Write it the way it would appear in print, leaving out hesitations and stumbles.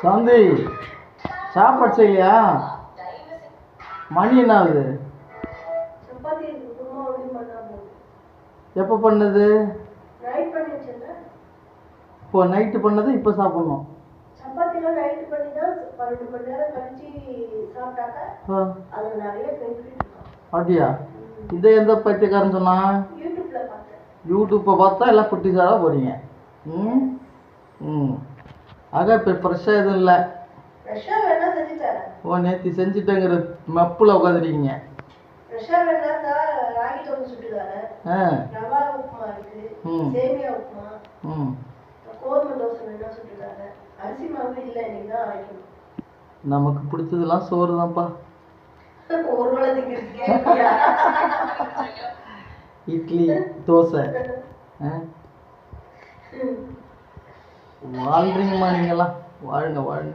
சாந்தி சாப்பாடு செய்யலையா? மணி என்ன ஆகுது? எப்போ பண்ணது? இப்போ நைட்டு பண்ணது இப்போ சாப்பிடணும். அப்படியா? இதை எந்த பைத்தியக்காரன் சொன்னா? யூடியூப்பை பார்த்தா எல்லாம் குட்டிஸாக போறீங்க. ம் ம் ஆக இப்போ ஃப்ரெஷ்ஷாக எதுவும் இல்லை. ஓ நேற்று செஞ்சுட்டேங்கிற மப்பில் உட்காந்துருக்கீங்க. ஆ ம் ம் நமக்கு பிடிச்சதெல்லாம் சோறு தான்ப்பா. இட்லி தோசை வாழ்றீங்கம்மா. நீங்கள்லாம் வாழுங்க வாழுங்க.